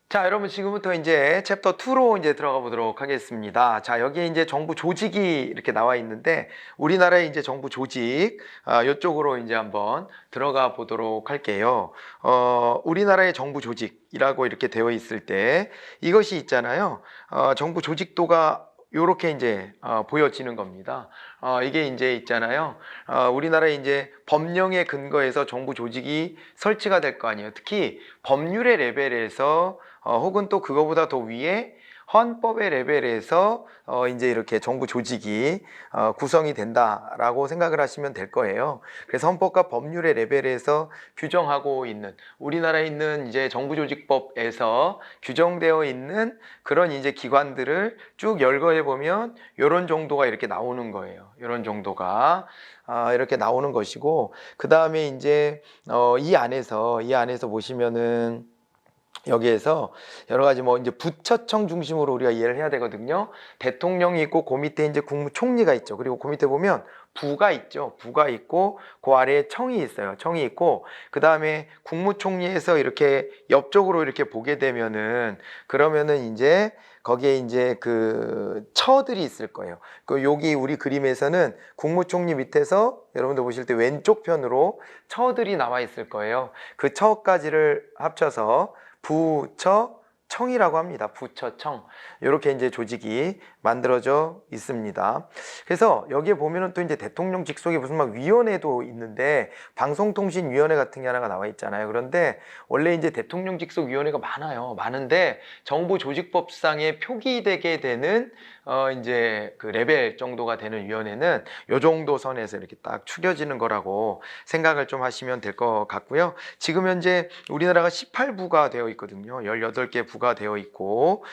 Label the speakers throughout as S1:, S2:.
S1: 자, 여러분 지금부터 이제 챕터 2로 이제 들어가 보도록 하겠습니다. 자, 여기에 이제 정부 조직이 이렇게 나와 있는데 우리나라의 이제 정부 조직 이쪽으로 이제 한번 들어가 보도록 할게요. 우리나라의 정부 조직이라고 이렇게 되어 있을 때 이것이 있잖아요. 정부 조직도가 요렇게 이제 보여지는 겁니다. 이게 이제 있잖아요. 우리나라의 이제 법령에 근거해서 정부 조직이 설치가 될 거 아니에요. 특히 법률의 레벨에서 혹은 또 그거보다 더 위에 헌법의 레벨에서 이제 이렇게 정부 조직이 구성이 된다라고 생각을 하시면 될 거예요. 그래서 헌법과 법률의 레벨에서 규정하고 있는 우리나라에 있는 이제 정부조직법에서 규정되어 있는 그런 이제 기관들을 쭉 열거해 보면 이런 정도가 이렇게 나오는 거예요. 이런 정도가 이렇게 나오는 것이고, 그 다음에 이제 이 안에서 보시면은 여기에서 여러 가지 뭐 이제 부처청 중심으로 우리가 이해를 해야 되거든요. 대통령이 있고 그 밑에 이제 국무총리가 있죠. 그리고 그 밑에 보면 부가 있죠. 부가 있고 그 아래에 청이 있어요. 청이 있고 그 다음에 국무총리에서 이렇게 옆쪽으로 이렇게 보게 되면은 그러면은 이제 거기에 이제 그 처들이 있을 거예요. 그 여기 우리 그림에서는 국무총리 밑에서 여러분들 보실 때 왼쪽 편으로 처들이 나와 있을 거예요. 그 처까지를 합쳐서 부처청이라고 합니다. 부처청. 이렇게 이제 조직이 만들어져 있습니다. 그래서 여기에 보면은 또 이제 대통령 직속에 무슨 막 위원회도 있는데 방송통신위원회 같은 게 하나가 나와 있잖아요. 그런데 원래 이제 대통령 직속 위원회가 많아요. 많은데 정부조직법상에 표기되게 되는 이제 그 레벨 정도가 되는 위원회는 요 정도 선에서 이렇게 딱 추려지는 거라고 생각을 좀 하시면 될 것 같고요. 지금 현재 우리나라가 18부가 되어 있거든요. 18개 부가 되어 있고,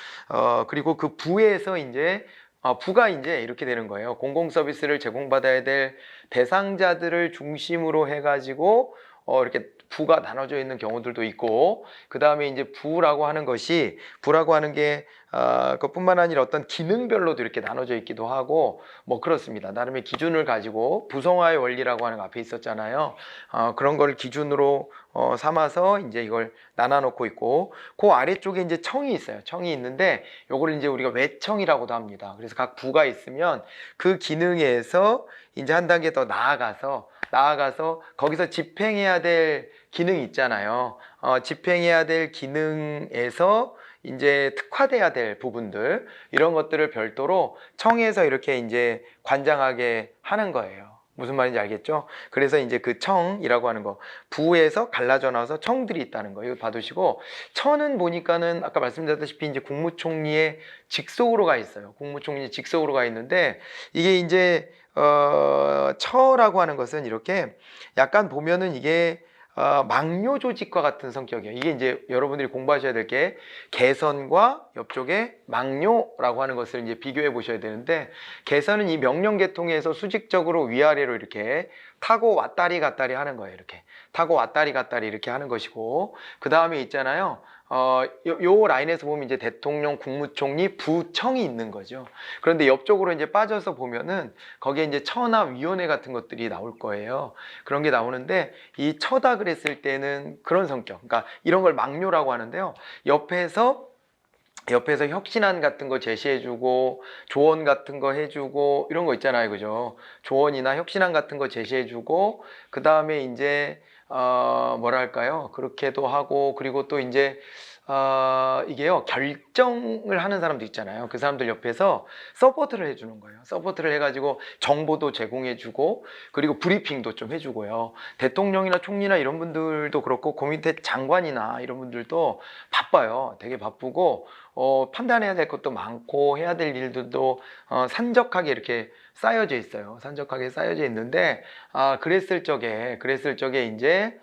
S1: 그리고 그 부에서 이제 부가 이제 이렇게 되는 거예요. 공공 서비스를 제공받아야 될 대상자들을 중심으로 해가지고 이렇게 부가 나눠져 있는 경우들도 있고, 그 다음에 이제 부라고 하는 게 그뿐만 아니라 어떤 기능별로도 이렇게 나눠져 있기도 하고 뭐 그렇습니다. 나름의 기준을 가지고 부성화의 원리라고 하는 거 앞에 있었잖아요. 그런 걸 기준으로 삼아서 이제 이걸 나눠놓고 있고, 그 아래쪽에 이제 청이 있어요. 청이 있는데 요걸 이제 우리가 외청이라고도 합니다. 그래서 각 부가 있으면 그 기능에서 이제 한 단계 더 나아가서 거기서 집행해야 될 기능이 있잖아요. 집행해야 될 기능에서 이제 특화돼야 될 부분들, 이런 것들을 별도로 청에서 이렇게 이제 관장하게 하는 거예요. 무슨 말인지 알겠죠? 그래서 이제 그 청이라고 하는 거, 부에서 갈라져 나와서 청들이 있다는 거, 이거 봐두시고, 청은 보니까는 아까 말씀드렸다시피 이제 국무총리의 직속으로 가 있어요. 국무총리 직속으로 가 있는데, 이게 이제 처라고 하는 것은 이렇게 약간 보면은 이게 망뇨 조직과 같은 성격이에요. 이게 이제 여러분들이 공부하셔야 될 게 개선과 옆쪽에 망뇨라고 하는 것을 이제 비교해 보셔야 되는데, 개선은 이 명령 계통에서 수직적으로 위아래로 이렇게 타고 왔다리 갔다리 하는 거예요. 이렇게 타고 왔다리 갔다리 이렇게 하는 것이고, 그 다음에 있잖아요. 요 라인에서 보면 이제 대통령, 국무총리, 부청이 있는 거죠. 그런데 옆쪽으로 이제 빠져서 보면은 거기에 이제 처나 위원회 같은 것들이 나올 거예요. 그런 게 나오는데 이 처다 그랬을 때는 그런 성격. 그러니까 이런 걸 막뇨라고 하는데요. 옆에서 혁신안 같은 거 제시해주고 조언 같은 거 해주고 이런 거 있잖아요, 그죠? 조언이나 혁신안 같은 거 제시해주고 그 다음에 이제 뭐랄까요? 그렇게도 하고, 그리고 또 이제 이게요, 결정을 하는 사람도 있잖아요. 그 사람들 옆에서 서포트를 해주는 거예요. 서포트를 해가지고 정보도 제공해주고, 그리고 브리핑도 좀 해주고요. 대통령이나 총리나 이런 분들도 그렇고, 그 밑에 장관이나 이런 분들도 바빠요. 되게 바쁘고, 판단해야 될 것도 많고, 해야 될 일들도 산적하게 이렇게 쌓여져 있어요. 산적하게 쌓여져 있는데, 그랬을 적에 이제,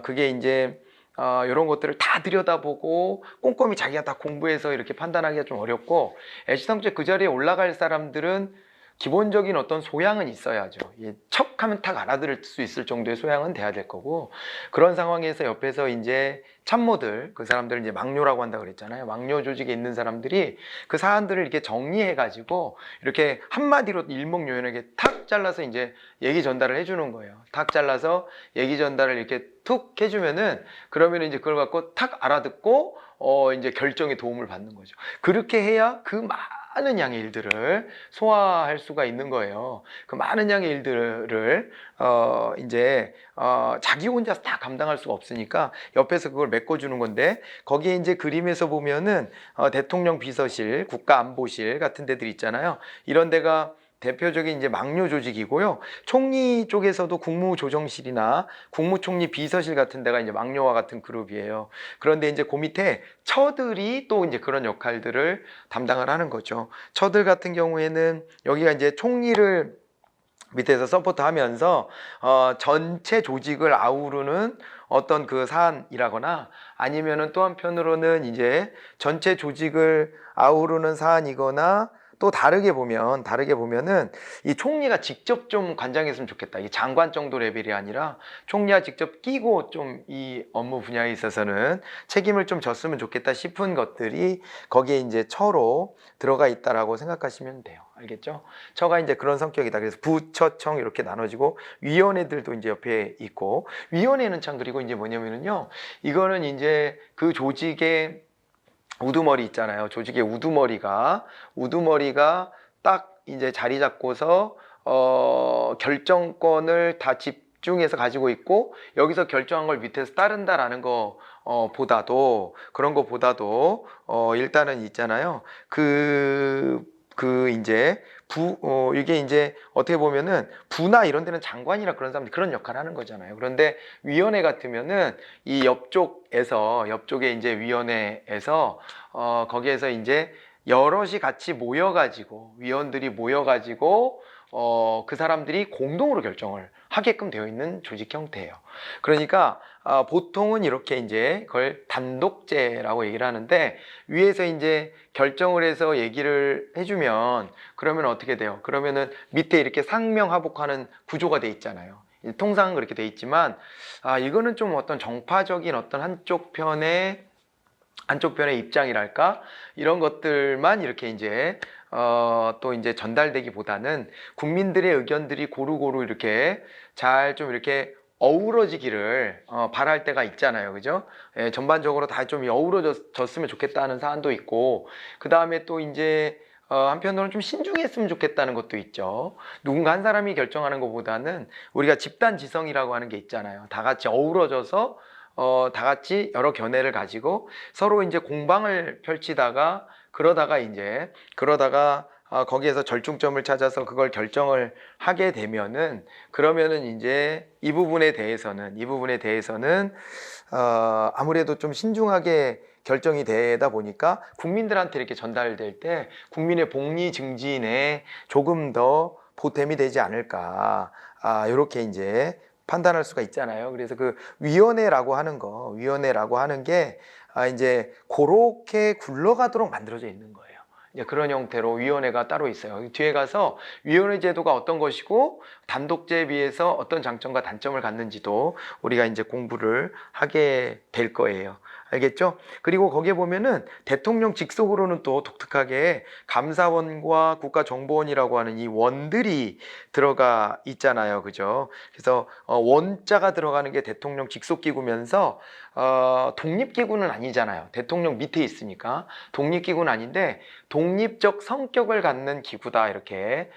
S1: 그게 이제, 이런 것들을 다 들여다보고 꼼꼼히 자기가 다 공부해서 이렇게 판단하기가 좀 어렵고, 애시당초에 그 자리에 올라갈 사람들은 기본적인 어떤 소양은 있어야죠. 척 하면 탁 알아들을 수 있을 정도의 소양은 돼야 될 거고, 그런 상황에서 옆에서 이제 참모들, 그 사람들을 이제 막뇨라고 한다고 그랬잖아요. 막뇨 조직에 있는 사람들이 그 사안들을 이렇게 정리해가지고 이렇게 한마디로 일목요연하게 탁 잘라서 이제 얘기 전달을 해주는 거예요. 탁 잘라서 얘기 전달을 이렇게 툭 해주면은, 그러면 이제 그걸 갖고 탁 알아듣고 이제 결정에 도움을 받는 거죠. 그렇게 해야 그 많은 양의 일들을 소화할 수가 있는 거예요. 그 많은 양의 일들을 이제 자기 혼자서 다 감당할 수가 없으니까 옆에서 그걸 메꿔주는 건데, 거기에 이제 그림에서 보면은 대통령 비서실, 국가안보실 같은 데들 있잖아요. 이런 데가 대표적인 이제 막료 조직이고요. 총리 쪽에서도 국무조정실이나 국무총리 비서실 같은 데가 이제 막료와 같은 그룹이에요. 그런데 이제 그 밑에 처들이 또 이제 그런 역할들을 담당을 하는 거죠. 처들 같은 경우에는 여기가 이제 총리를 밑에서 서포트하면서 전체 조직을 아우르는 어떤 그 사안이라거나, 아니면은 또 한편으로는 이제 전체 조직을 아우르는 사안이거나, 또 다르게 보면은 이 총리가 직접 좀 관장했으면 좋겠다. 이 장관 정도 레벨이 아니라 총리가 직접 끼고 좀 이 업무 분야에 있어서는 책임을 좀 졌으면 좋겠다 싶은 것들이 거기에 이제 처로 들어가 있다라고 생각하시면 돼요. 알겠죠? 처가 이제 그런 성격이다. 그래서 부처청 이렇게 나눠지고, 위원회들도 이제 옆에 있고, 위원회는 참, 그리고 이제 뭐냐면은요, 이거는 이제 그 조직의 우두머리 있잖아요. 조직의 우두머리가 딱 이제 자리 잡고서 결정권을 다 집중해서 가지고 있고, 여기서 결정한 걸 밑에서 따른다라는 거 그런 거보다도 일단은 있잖아요. 이제 이게 이제 어떻게 보면은 부나 이런 데는 장관이나 그런 사람들이 그런 역할을 하는 거잖아요. 그런데 위원회 같으면은 이 옆쪽에 이제 위원회에서 거기에서 이제 여럿이 같이 모여가지고, 위원들이 모여가지고 그 사람들이 공동으로 결정을 하게끔 되어 있는 조직 형태예요. 그러니까 보통은 이렇게 이제 그걸 단독제라고 얘기를 하는데, 위에서 이제 결정을 해서 얘기를 해주면 그러면 어떻게 돼요? 그러면은 밑에 이렇게 상명하복하는 구조가 돼 있잖아요. 통상은 그렇게 돼 있지만, 이거는 좀 어떤 정파적인 어떤 한쪽 편의 입장이랄까, 이런 것들만 이렇게 이제 또 이제 전달되기보다는 국민들의 의견들이 고루고루 이렇게 잘 좀 이렇게 어우러지기를 바랄 때가 있잖아요. 그죠? 예, 전반적으로 다 좀 어우러졌으면 좋겠다는 사안도 있고, 그 다음에 또 이제 한편으로는 좀 신중했으면 좋겠다는 것도 있죠. 누군가 한 사람이 결정하는 것보다는 우리가 집단 지성이라고 하는 게 있잖아요. 다 같이 어우러져서 다 같이 여러 견해를 가지고 서로 이제 공방을 펼치다가, 그러다가 거기에서 절충점을 찾아서 그걸 결정을 하게 되면은, 그러면은 이제 이 부분에 대해서는 아무래도 좀 신중하게 결정이 되다 보니까 국민들한테 이렇게 전달될 때 국민의 복리 증진에 조금 더 보탬이 되지 않을까, 이렇게 이제 판단할 수가 있잖아요. 그래서 그 위원회라고 하는 게 이제 그렇게 굴러가도록 만들어져 있는 거예요. 이제 그런 형태로 위원회가 따로 있어요. 뒤에 가서 위원회 제도가 어떤 것이고 단독제에 비해서 어떤 장점과 단점을 갖는지도 우리가 이제 공부를 하게 될 거예요. 알겠죠? 그리고 거기에 보면은 대통령 직속으로는 또 독특하게 감사원과 국가정보원이라고 하는 이 원들이 들어가 있잖아요. 그죠? 그래서 원자가 들어가는 게 대통령 직속기구면서 독립기구는 아니잖아요. 대통령 밑에 있으니까 독립기구는 아닌데 독립적 성격을 갖는 기구다, 이렇게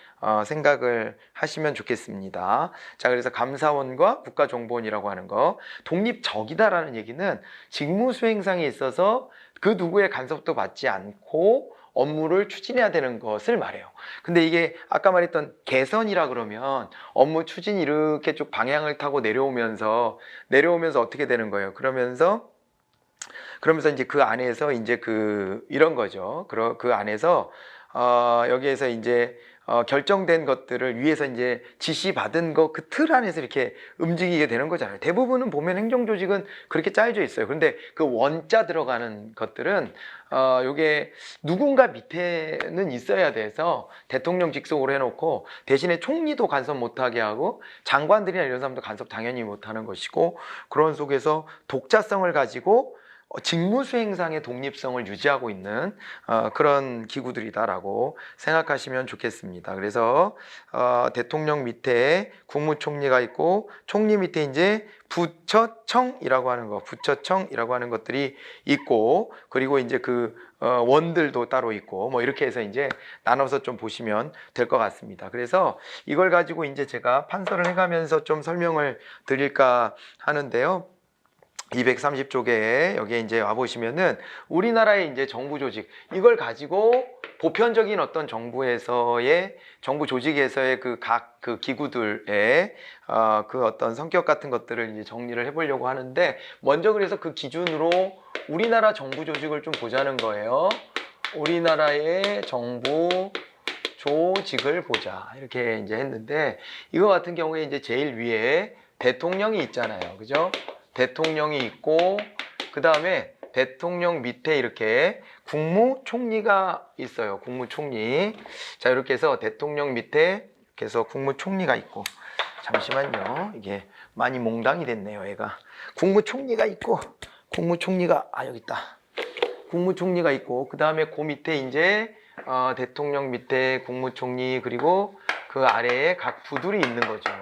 S1: 생각을 하시면 좋겠습니다. 자, 그래서 감사원과 국가정보원이라고 하는 거, 독립적이다라는 얘기는 직무 수행상에 있어서 그 누구의 간섭도 받지 않고 업무를 추진해야 되는 것을 말해요. 근데 이게 아까 말했던 개선이라 그러면 업무 추진이 이렇게 쭉 방향을 타고 내려오면서 어떻게 되는 거예요? 그러면서 이제 그 안에서 이제 이런 거죠. 그 안에서 여기에서 이제 결정된 것들을 위에서 이제 지시받은 거 그 틀 안에서 이렇게 움직이게 되는 거잖아요. 대부분은 보면 행정조직은 그렇게 짜여져 있어요. 그런데 그 원자 들어가는 것들은 요게 누군가 밑에는 있어야 돼서 대통령 직속으로 해놓고, 대신에 총리도 간섭 못하게 하고 장관들이나 이런 사람도 간섭 당연히 못하는 것이고, 그런 속에서 독자성을 가지고 직무 수행상의 독립성을 유지하고 있는 그런 기구들이다라고 생각하시면 좋겠습니다. 그래서 대통령 밑에 국무총리가 있고 총리 밑에 이제 부처청이라고 하는 거, 부처청이라고 하는 것들이 있고 그리고 이제 그 원들도 따로 있고 뭐 이렇게 해서 이제 나눠서 좀 보시면 될 것 같습니다. 그래서 이걸 가지고 이제 제가 판서를 해가면서 좀 설명을 드릴까 하는데요. 230쪽에 여기에 이제 와 보시면은 우리나라의 이제 정부 조직 이걸 가지고 보편적인 어떤 정부에서의 정부 조직에서의 그 각 그 기구들의 그 어떤 성격 같은 것들을 이제 정리를 해보려고 하는데 먼저 그래서 그 기준으로 우리나라 정부 조직을 좀 보자는 거예요. 우리나라의 정부 조직을 보자 이렇게 이제 했는데 이거 같은 경우에 이제 제일 위에 대통령이 있잖아요, 그죠? 대통령이 있고 그 다음에 대통령 밑에 이렇게 국무총리가 있어요. 국무총리. 자 이렇게 해서 대통령 밑에 이렇게 해서 국무총리가 있고 잠시만요. 이게 많이 몽당이 됐네요. 얘가 국무총리가 있고 국무총리가 여기 있다. 국무총리가 있고 그 다음에 그 밑에 이제 대통령 밑에 국무총리 그리고 그 아래에 각 부들이 있는 거죠.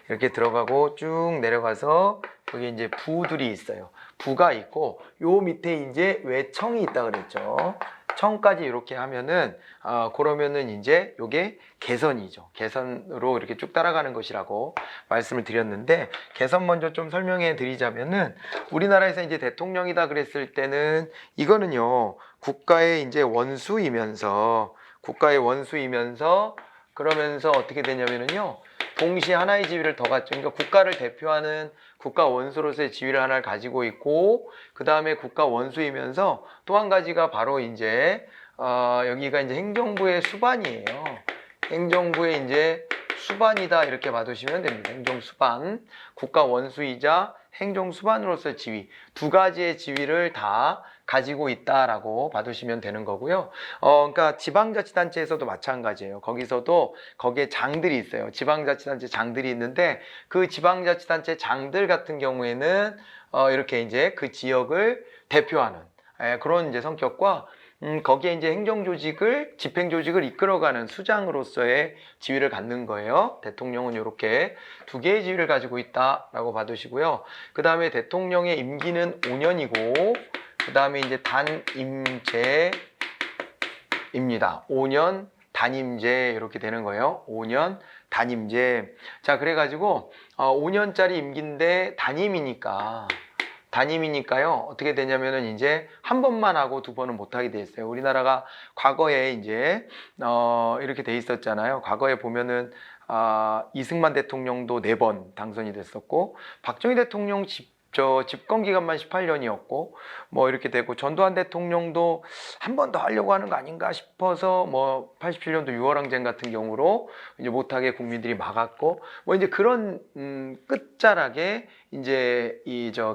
S1: 이렇게 들어가고 쭉 내려가서 여기 이제 부들이 있어요. 부가 있고 요 밑에 이제 외청이 있다 그랬죠. 청까지 이렇게 하면은 그러면은 이제 요게 개선이죠. 개선으로 이렇게 쭉 따라가는 것이라고 말씀을 드렸는데 개선 먼저 좀 설명해 드리자면은 우리나라에서 이제 대통령이다 그랬을 때는 이거는요 국가의 이제 원수이면서 그러면서 어떻게 되냐면은요 동시에 하나의 지위를 더 갖죠. 그러니까 국가를 대표하는 국가 원수로서의 지위를 하나를 가지고 있고 그 다음에 국가 원수이면서 또 한 가지가 바로 이제 여기가 이제 행정부의 수반이에요. 행정부의 이제 수반이다 이렇게 봐두시면 됩니다. 행정수반, 국가 원수이자 행정수반으로서의 지위 두 가지의 지위를 다 가지고 있다라고 봐두시면 되는 거고요. 그러니까 지방자치단체에서도 마찬가지예요. 거기에 장들이 있어요. 지방자치단체 장들이 있는데 그 지방자치단체 장들 같은 경우에는 이렇게 이제 그 지역을 대표하는 그런 이제 성격과 거기에 이제 행정조직을, 집행조직을 이끌어가는 수장으로서의 지위를 갖는 거예요. 대통령은 이렇게 두 개의 지위를 가지고 있다라고 봐두시고요. 그 다음에 대통령의 임기는 5년이고, 그 다음에 이제 단임제입니다. 5년 단임제 이렇게 되는 거예요. 5년 단임제. 자, 그래가지고 5년짜리 임기인데 단임이니까요. 어떻게 되냐면은 이제 한 번만 하고 두 번은 못 하게 돼 있어요. 우리나라가 과거에 이제 이렇게 돼 있었잖아요. 과거에 보면은 이승만 대통령도 4번 당선이 됐었고 박정희 대통령 집권 기간만 18년이었고 뭐 이렇게 되고 전두환 대통령도 한 번 더 하려고 하는 거 아닌가 싶어서 뭐 87년도 6월항쟁 같은 경우로 이제 못하게 국민들이 막았고 뭐 이제 그런 끝자락에 이제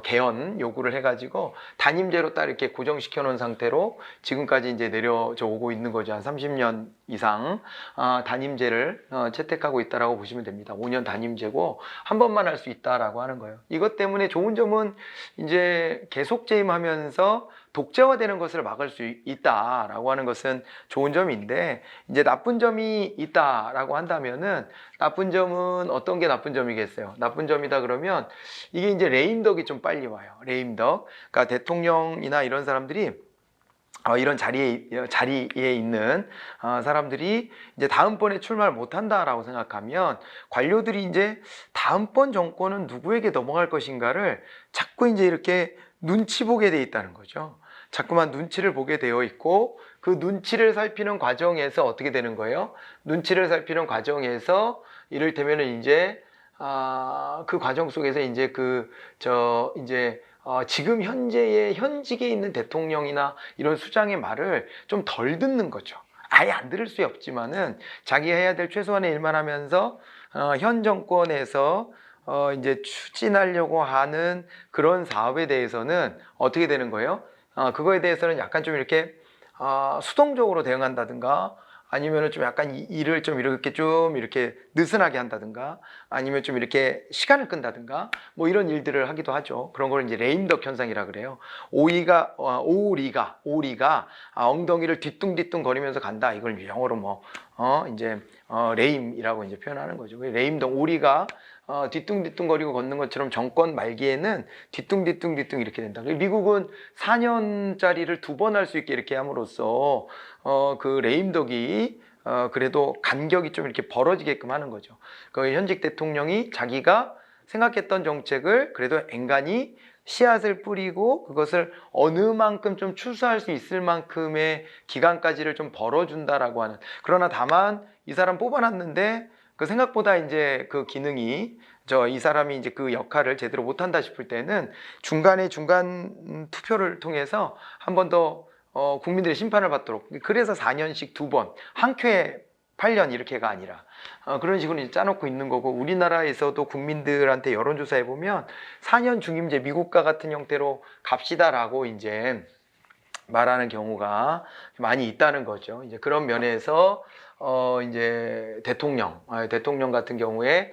S1: 개헌 요구를 해가지고 단임제로 딱 이렇게 고정시켜 놓은 상태로 지금까지 이제 내려져 오고 있는 거죠. 한 30년 이상 단임제를 채택하고 있다라고 보시면 됩니다. 5년 단임제고 한 번만 할 수 있다라고 하는 거예요. 이것 때문에 좋은 점은 이제 계속 재임하면서 독재화되는 것을 막을 수 있다라고 하는 것은 좋은 점인데 이제 나쁜 점이 있다라고 한다면은 나쁜 점은 어떤 게 나쁜 점이겠어요? 나쁜 점이다 그러면 이게 이제 레임덕이 좀 빨리 와요. 레임덕. 그러니까 대통령이나 이런 사람들이 이런 자리에 있는 사람들이 이제 다음번에 출마를 못한다라고 생각하면 관료들이 이제 다음번 정권은 누구에게 넘어갈 것인가를 자꾸 이제 이렇게 눈치 보게 돼 있다는 거죠. 자꾸만 눈치를 보게 되어 있고 그 눈치를 살피는 과정에서 어떻게 되는 거예요? 눈치를 살피는 과정에서 이를테면은 이제 그 과정 속에서 이제 지금 현직에 있는 대통령이나 이런 수장의 말을 좀 덜 듣는 거죠. 아예 안 들을 수 없지만은 자기가 해야 될 최소한의 일만 하면서 현 정권에서 이제 추진하려고 하는 그런 사업에 대해서는 어떻게 되는 거예요? 그거에 대해서는 약간 좀 이렇게 수동적으로 대응한다든가 아니면은 좀 약간 일을 좀 이렇게 느슨하게 한다든가, 아니면 좀 이렇게 시간을 끈다든가, 뭐 이런 일들을 하기도 하죠. 그런 걸 이제 레임덕 현상이라 그래요. 오리가 엉덩이를 뒤뚱뒤뚱 거리면서 간다. 이걸 영어로 레임이라고 이제 표현하는 거죠. 레임덕, 오리가 뒤뚱뒤뚱거리고 걷는 것처럼 정권 말기에는 뒤뚱뒤뚱 이렇게 된다. 미국은 4년짜리를 2번 할 수 있게 이렇게 함으로써 그 레임덕이 그래도 간격이 좀 이렇게 벌어지게끔 하는 거죠. 그 현직 대통령이 자기가 생각했던 정책을 그래도 엔간히 씨앗을 뿌리고 그것을 어느 만큼 좀 추수할 수 있을 만큼의 기간까지를 좀 벌어준다라고 하는. 그러나 다만 이 사람 뽑아놨는데 그 생각보다 이제 그 기능이 이 사람이 이제 그 역할을 제대로 못한다 싶을 때는 중간 투표를 통해서 한 번 더 국민들의 심판을 받도록, 그래서 4년씩 2번, 한 큐에 8년 이렇게가 아니라 그런 식으로 이제 짜놓고 있는 거고, 우리나라에서도 국민들한테 여론조사해 보면 4년 중임제, 미국과 같은 형태로 갑시다라고 이제 말하는 경우가 많이 있다는 거죠. 이제 그런 면에서 이제 대통령 같은 경우에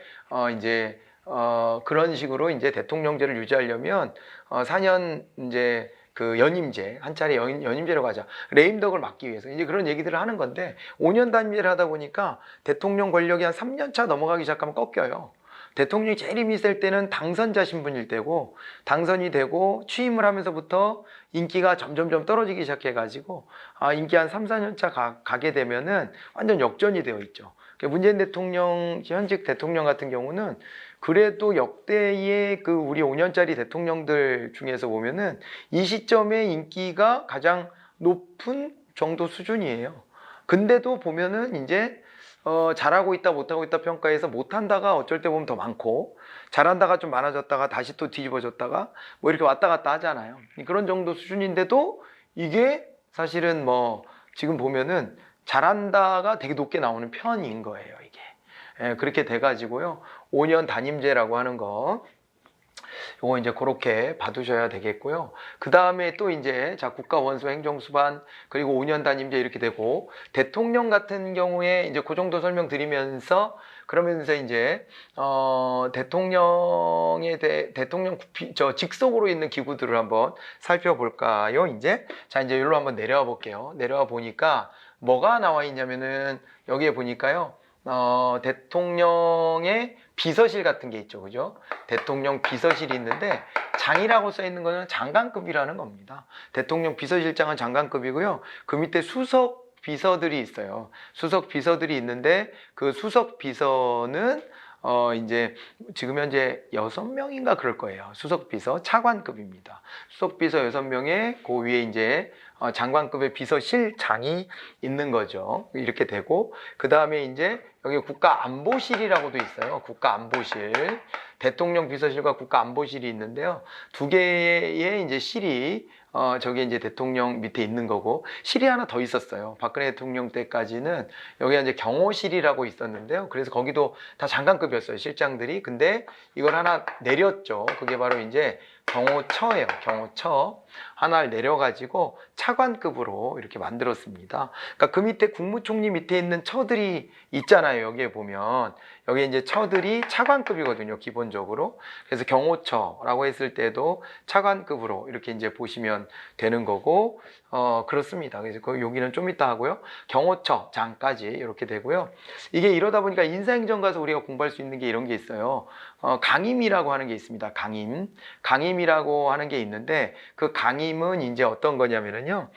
S1: 그런 식으로 이제 대통령제를 유지하려면 4년 이제 그 연임제, 한 차례 연임제라고 하자. 레임덕을 막기 위해서 이제 그런 얘기들을 하는 건데, 5년 단임제를 하다 보니까 대통령 권력이 한 3년 차 넘어가기 시작하면 꺾여요. 대통령이 제일 힘이 셀 때는 당선자 신분일 때고, 당선이 되고 취임을 하면서부터 인기가 점점점 떨어지기 시작해가지고 인기 한 3, 4년 차 가게 되면은 완전 역전이 되어 있죠. 문재인 대통령, 현직 대통령 같은 경우는 그래도 역대의 그 우리 5년짜리 대통령들 중에서 보면은 이 시점에 인기가 가장 높은 정도 수준이에요. 근데도 보면은 이제 잘하고 있다 못하고 있다 평가해서 못한다가 어쩔 때 보면 더 많고, 잘한다가 좀 많아졌다가 다시 또 뒤집어졌다가 뭐 이렇게 왔다 갔다 하잖아요. 그런 정도 수준인데도 이게 사실은 지금 보면은 잘한다가 되게 높게 나오는 편인 거예요, 이게. 그렇게 돼가지고요. 5년 단임제라고 하는 거, 요거 이제 그렇게 봐두셔야 되겠고요. 그 다음에 또 이제 국가 원수 행정수반, 그리고 5년 단임제 이렇게 되고, 대통령 같은 경우에 이제 그 정도 설명드리면서, 그러면서 이제 대통령 직속으로 있는 기구들을 한번 살펴볼까요? 이제 여기로 한번 내려와 볼게요. 내려와 보니까 뭐가 나와 있냐면은, 여기에 보니까요, 대통령의 비서실 같은 게 있죠, 그죠? 대통령 비서실이 있는데, 장이라고 써 있는 거는 장관급이라는 겁니다. 대통령 비서실장은 장관급이고요. 그 밑에 수석 비서들이 있어요. 수석 비서들이 있는데, 그 수석 비서는 이제 지금 현재 6명인가 그럴 거예요. 수석 비서 차관급입니다. 수석 비서 6명에 그 위에 이제 장관급의 비서실장이 있는 거죠. 이렇게 되고, 그 다음에 이제 여기 국가안보실이라고도 있어요. 국가안보실. 대통령 비서실과 국가안보실이 있는데요. 2개의 이제 실이 저게 이제 대통령 밑에 있는 거고, 실이 하나 더 있었어요. 박근혜 대통령 때까지는 여기 이제 경호실이라고 있었는데요. 그래서 거기도 다 장관급이었어요, 실장들이. 근데 이걸 하나 내렸죠. 그게 바로 이제 경호처예요. 경호처 하나를 내려가지고 차관급으로 이렇게 만들었습니다. 그러니까 그 밑에 국무총리 밑에 있는 처들이 있잖아요. 여기에 보면 여기 이제 처들이 차관급이거든요, 기본적으로. 그래서 경호처라고 했을 때도 차관급으로 이렇게 이제 보시면 되는 거고, 그렇습니다. 그래서 여기는 좀 이따 하고요. 경호처장까지 이렇게 되고요. 이게 이러다 보니까 인사행정 가서 우리가 공부할 수 있는 게 이런 게 있어요. 강임이라고 하는 게 있습니다. 강임이라고 하는 게 있는데, 그 강임은 이제 어떤 거냐면은요,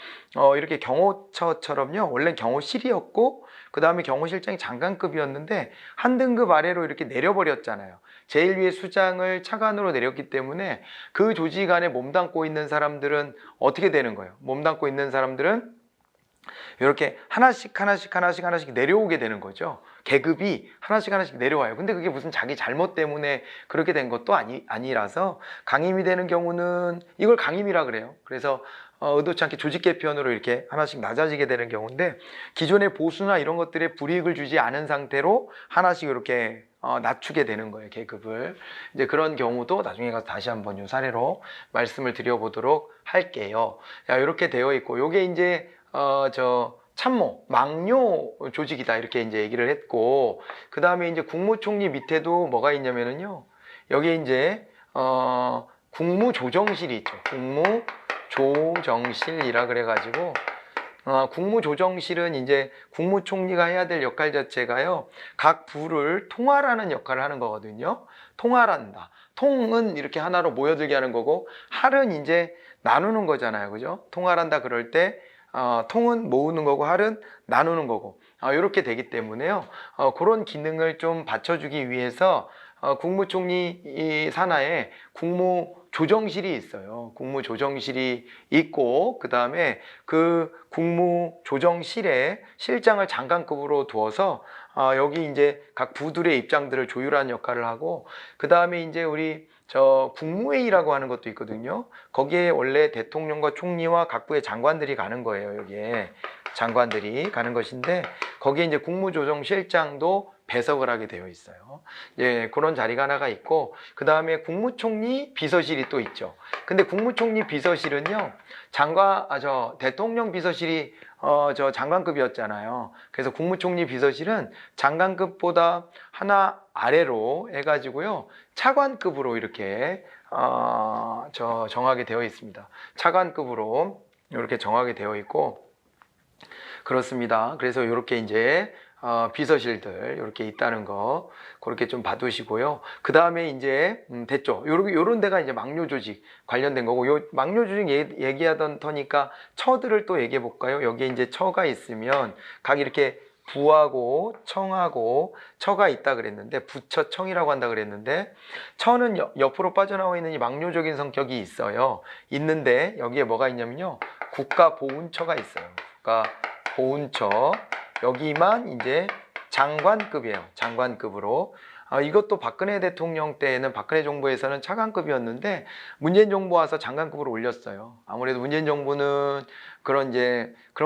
S1: 이렇게 경호처처럼요, 원래 경호실이었고, 그 다음에 경호실장이 장관급이었는데 한 등급 아래로 이렇게 내려버렸잖아요. 제일 위에 수장을 차관으로 내렸기 때문에 그 조직 안에 몸담고 있는 사람들은 어떻게 되는 거예요? 몸담고 있는 사람들은 이렇게 하나씩 내려오게 되는 거죠. 계급이 하나씩 내려와요. 근데 그게 무슨 자기 잘못 때문에 그렇게 된 것도 아니라서, 강임이 되는 경우는 이걸 강임이라 그래요. 그래서 의도치 않게 조직 개편으로 이렇게 하나씩 낮아지게 되는 경우인데, 기존의 보수나 이런 것들에 불이익을 주지 않은 상태로 하나씩 이렇게 낮추게 되는 거예요, 계급을. 이제 그런 경우도 나중에 가서 다시 한번 이 사례로 말씀을 드려보도록 할게요. 자, 이렇게 되어 있고, 요게 이제 참모, 막료 조직이다 이렇게 이제 얘기를 했고, 그 다음에 이제 국무총리 밑에도 뭐가 있냐면은요, 여기에 이제 국무조정실이 있죠. 국무조정실이라 그래가지고 국무조정실은 이제 국무총리가 해야 될 역할 자체가요, 각 부를 통할하는 역할을 하는 거거든요. 통할한다. 통은 이렇게 하나로 모여들게 하는 거고, 할은 이제 나누는 거잖아요. 그죠? 통할한다 그럴 때, 통은 모으는 거고, 할은 나누는 거고, 이렇게 되기 때문에요. 그런 기능을 좀 받쳐주기 위해서 국무총리 이 산하에 국무조정실이 있어요. 국무조정실이 있고, 그 다음에 그 국무조정실에 실장을 장관급으로 두어서 여기 이제 각 부들의 입장들을 조율하는 역할을 하고, 그 다음에 이제 우리 국무회의라고 하는 것도 있거든요. 거기에 원래 대통령과 총리와 각 부의 장관들이 가는 거예요. 여기에 장관들이 가는 것인데, 거기에 이제 국무조정실장도 배석을 하게 되어 있어요. 예, 그런 자리가 하나가 있고, 그 다음에 국무총리 비서실이 또 있죠. 근데 국무총리 비서실은요, 대통령 비서실이 장관급이었잖아요. 그래서 국무총리 비서실은 장관급보다 하나 아래로 해가지고요, 차관급으로 이렇게 정하게 되어 있습니다. 차관급으로 이렇게 정하게 되어 있고, 그렇습니다. 그래서 이렇게 이제 비서실들 이렇게 있다는 거 그렇게 좀 봐두시고요. 그 다음에 이제 됐죠. 요런 데가 이제 막료 조직 관련된 거고, 요 막료 조직 얘기하던 터니까 처들을 또 얘기해 볼까요? 여기에 이제 처가 있으면 각 이렇게 부하고 청하고 처가 있다 그랬는데, 부처청이라고 한다 그랬는데, 처는 옆으로 빠져나와 있는 이 막료적인 성격이 있어요. 있는데 여기에 뭐가 있냐면요, 국가보훈처가 있어요. 국가보훈처, 여기만 이제 장관급이에요. 장관급으로. 이것도 박근혜 대통령 때는, 박근혜 정부에서는 차관급이었는데 문재인 정부 와서 장관급으로 올렸어요. 아무래도 문재인 정부는 그런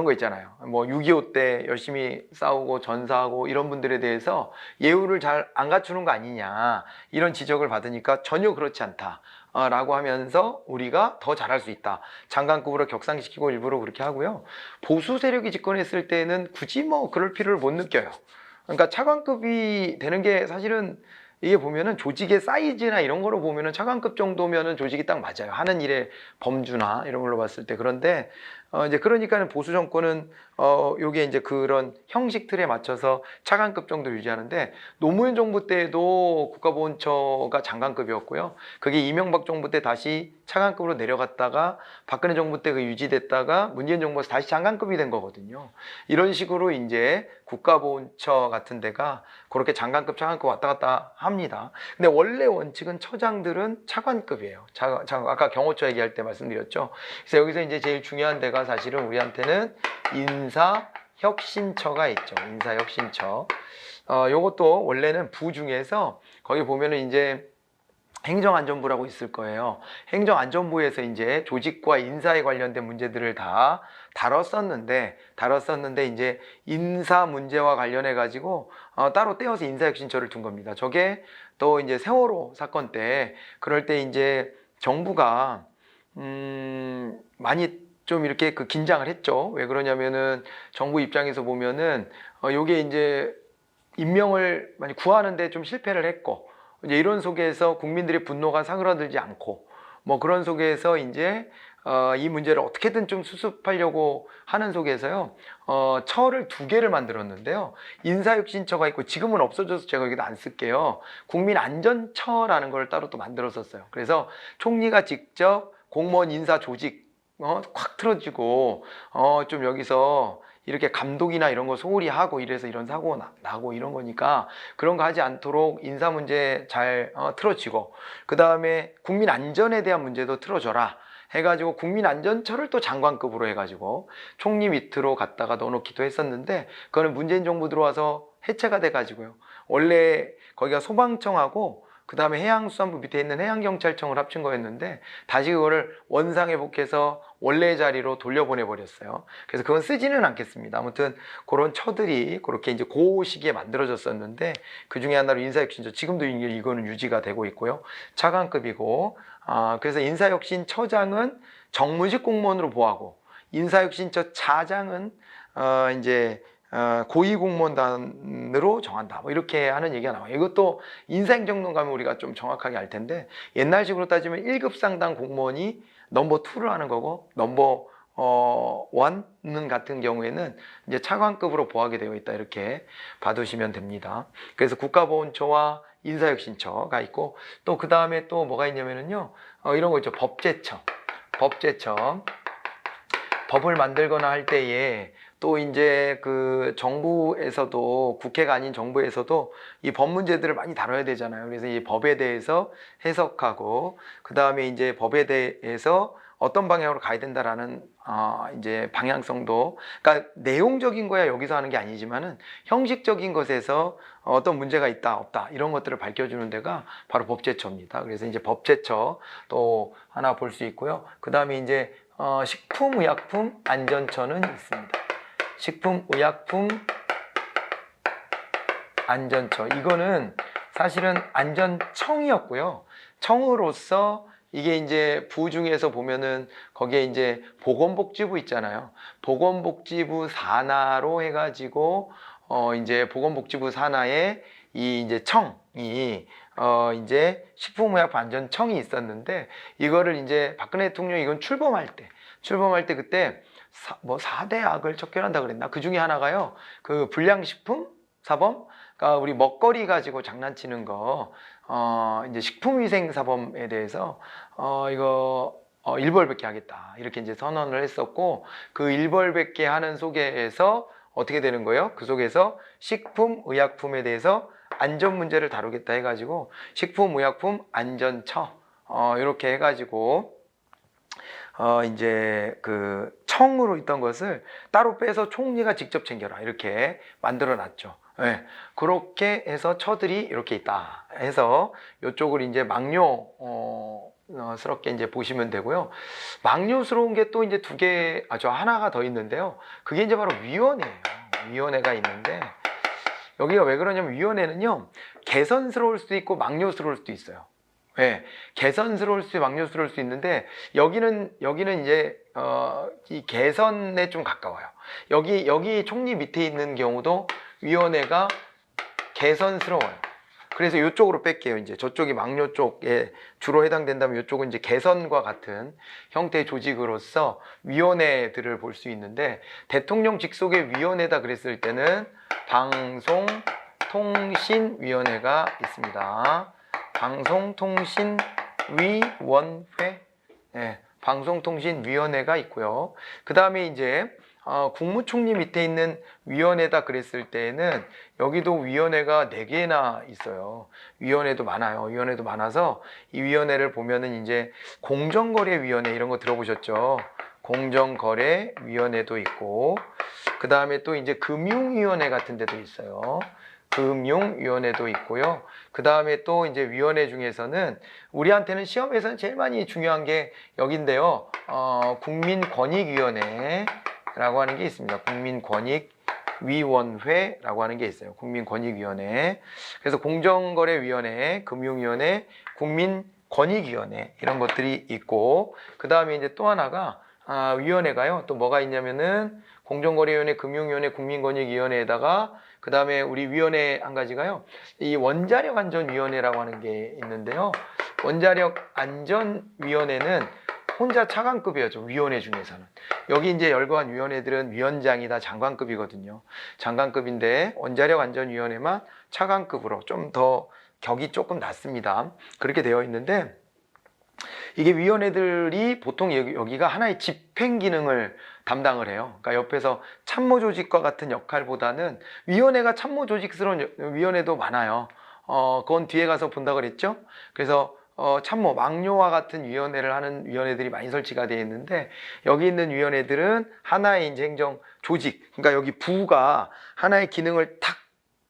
S1: 거 있잖아요. 뭐 6.25 때 열심히 싸우고 전사하고 이런 분들에 대해서 예우를 잘 안 갖추는 거 아니냐, 이런 지적을 받으니까 전혀 그렇지 않다 라고 하면서 우리가 더 잘할 수 있다. 장관급으로 격상시키고 일부러 그렇게 하고요. 보수 세력이 집권했을 때는 굳이 뭐 그럴 필요를 못 느껴요. 그러니까 차관급이 되는 게 사실은, 이게 보면은 조직의 사이즈나 이런 거로 보면은 차관급 정도면은 조직이 딱 맞아요. 하는 일의 범주나 이런 걸로 봤을 때. 그런데 이제 그러니까는 보수 정권은 요게 이제 그런 형식 틀에 맞춰서 차관급 정도 유지하는데, 노무현 정부 때도 국가보훈처가 장관급이었고요. 그게 이명박 정부 때 다시 차관급으로 내려갔다가 박근혜 정부 때 그 유지됐다가 문재인 정부에서 다시 장관급이 된 거거든요. 이런 식으로 이제 국가보훈처 같은 데가 그렇게 장관급, 차관급 왔다 갔다 합니다. 근데 원래 원칙은 처장들은 차관급이에요. 아까 경호처 얘기할 때 말씀드렸죠. 그래서 여기서 이제 제일 중요한 데가 사실은 우리한테는 인사혁신처가 있죠. 인사혁신처. 요것도 원래는 부 중에서 거기 보면은 이제 행정안전부라고 있을 거예요. 행정안전부에서 이제 조직과 인사에 관련된 문제들을 다 다뤘었는데 이제 인사 문제와 관련해 가지고 따로 떼어서 인사혁신처를 둔 겁니다. 저게 또 이제 세월호 사건 때, 그럴 때 이제 정부가 많이 좀 이렇게 긴장을 했죠. 왜 그러냐면은 정부 입장에서 보면은 요게 이제 임명을 많이 구하는데 좀 실패를 했고, 이제 이런 속에서 국민들의 분노가 사그라들지 않고, 뭐 그런 속에서 이제 이 문제를 어떻게든 좀 수습하려고 하는 속에서요, 처를 2개를 만들었는데요. 인사혁신처가 있고, 지금은 없어져서 제가 여기다 안 쓸게요. 국민안전처라는 걸 따로 또 만들었었어요. 그래서 총리가 직접 공무원 인사 조직 확 틀어지고 좀 여기서 이렇게 감독이나 이런 거 소홀히 하고 이래서 이런 사고 나고 이런 거니까, 그런 거 하지 않도록 인사 문제 잘 틀어지고, 그 다음에 국민 안전에 대한 문제도 틀어줘라 해가지고 국민안전처를 또 장관급으로 해가지고 총리 밑으로 갖다가 넣어놓기도 했었는데, 그거는 문재인 정부 들어와서 해체가 돼가지고요. 원래 거기가 소방청하고 그 다음에 해양수산부 밑에 있는 해양경찰청을 합친 거였는데, 다시 그거를 원상회복해서 원래 자리로 돌려보내 버렸어요. 그래서 그건 쓰지는 않겠습니다. 아무튼 그런 처들이 그렇게 이제 그 시기에 만들어졌었는데, 그 중에 하나로 인사혁신처, 지금도 이거는 유지가 되고 있고요. 차관급이고, 그래서 인사혁신처장은 정무직 공무원으로 보하고, 인사혁신처 차장은 이제 고위공무원단으로 정한다. 뭐 이렇게 하는 얘기가 나와요. 이것도 인사행정론 가면 우리가 좀 정확하게 알 텐데 옛날식으로 따지면 1급 상당 공무원이 넘버 2를 하는 거고 넘버 1은 같은 경우에는 이제 차관급으로 보하게 되어 있다. 이렇게 봐두시면 됩니다. 그래서 국가보훈처와 인사혁신처가 있고 또 그 다음에 또 뭐가 있냐면요. 이런 거 있죠. 법제처. 법을 만들거나 할 때에 또 이제 그 정부에서도 국회가 아닌 정부에서도 이 법 문제들을 많이 다뤄야 되잖아요. 그래서 이 법에 대해서 해석하고 그 다음에 이제 법에 대해서 어떤 방향으로 가야 된다라는 이제 방향성도 그러니까 내용적인 거야 여기서 하는 게 아니지만은 형식적인 것에서 어떤 문제가 있다 없다 이런 것들을 밝혀주는 데가 바로 법제처입니다. 그래서 이제 법제처 또 하나 볼 수 있고요. 그 다음에 이제 식품의약품안전처는 있습니다. 식품의약품안전처 이거는 사실은 안전청이었고요. 청으로서 이게 이제 부 중에서 보면은 거기에 이제 보건복지부 있잖아요. 보건복지부 산하로 해가지고 이제 보건복지부 산하에 이 이제 청이 이제 식품의약품안전청이 있었는데 이거를 이제 박근혜 대통령이 이건 출범할 때 그때 뭐 4대 악을 척결한다 그랬나? 그 중에 하나가요. 그 불량식품 사범, 그러니까 우리 먹거리 가지고 장난치는 거, 이제 식품위생사범에 대해서 이거 일벌백계 하겠다 이렇게 이제 선언을 했었고 그 일벌백계 하는 속에서 어떻게 되는 거예요? 그 속에서 식품의약품에 대해서 안전 문제를 다루겠다 해가지고 식품의약품안전처 이렇게 해가지고 이제 그 청으로 있던 것을 따로 빼서 총리가 직접 챙겨라 이렇게 만들어 놨죠. 네, 그렇게 해서 처들이 이렇게 있다 해서 이쪽을 이제 막료스럽게 이제 보시면 되고요. 막료스러운 게 또 이제 하나가 더 있는데요. 그게 이제 바로 위원회예요. 위원회가 있는데 여기가 왜 그러냐면 위원회는요 개선스러울 수도 있고 막료스러울 수도 있어요. 네, 개선스러울 수, 막료스러울 수 있는데 여기는 이제 이 개선에 좀 가까워요. 여기 총리 밑에 있는 경우도 위원회가 개선스러워요. 그래서 이쪽으로 뺄게요. 이제 저쪽이 막료 쪽에 주로 해당된다면 이쪽은 이제 개선과 같은 형태의 조직으로서 위원회들을 볼 수 있는데 대통령 직속의 위원회다 그랬을 때는 방송통신위원회가 있습니다. 방송통신위원회, 네, 방송통신위원회가 있고요. 그 다음에 이제 국무총리 밑에 있는 위원회다 그랬을 때는 여기도 위원회가 4개나 있어요. 위원회도 많아요. 위원회도 많아서 이 위원회를 보면은 이제 공정거래위원회 이런 거 들어보셨죠? 공정거래위원회도 있고 그 다음에 또 이제 금융위원회 같은 데도 있어요. 금융위원회도 있고요. 그 다음에 또 이제 위원회 중에서는 우리한테는 시험에서는 제일 많이 중요한 게 여긴데요. 국민권익위원회라고 하는 게 있습니다. 국민권익위원회라고 하는 게 있어요. 국민권익위원회. 그래서 공정거래위원회, 금융위원회, 국민권익위원회 이런 것들이 있고 그 다음에 이제 또 하나가 위원회가요. 또 뭐가 있냐면은 공정거래위원회, 금융위원회, 국민권익위원회에다가 그 다음에 우리 위원회 한 가지가요. 이 원자력안전위원회라고 하는 게 있는데요. 원자력안전위원회는 혼자 차관급이었죠. 위원회 중에서는. 여기 이제 열거한 위원회들은 위원장이 다 장관급이거든요. 장관급인데 원자력안전위원회만 차관급으로 좀 더 격이 조금 낮습니다. 그렇게 되어 있는데 이게 위원회들이 보통 여기가 하나의 집행 기능을 담당을 해요. 그러니까 옆에서 참모 조직과 같은 역할보다는 위원회가 참모 조직스러운 위원회도 많아요. 그건 뒤에 가서 본다고 그랬죠. 그래서 참모, 막료와 같은 위원회를 하는 위원회들이 많이 설치가 되어 있는데 여기 있는 위원회들은 하나의 이제 행정 조직, 그러니까 여기 부가 하나의 기능을 탁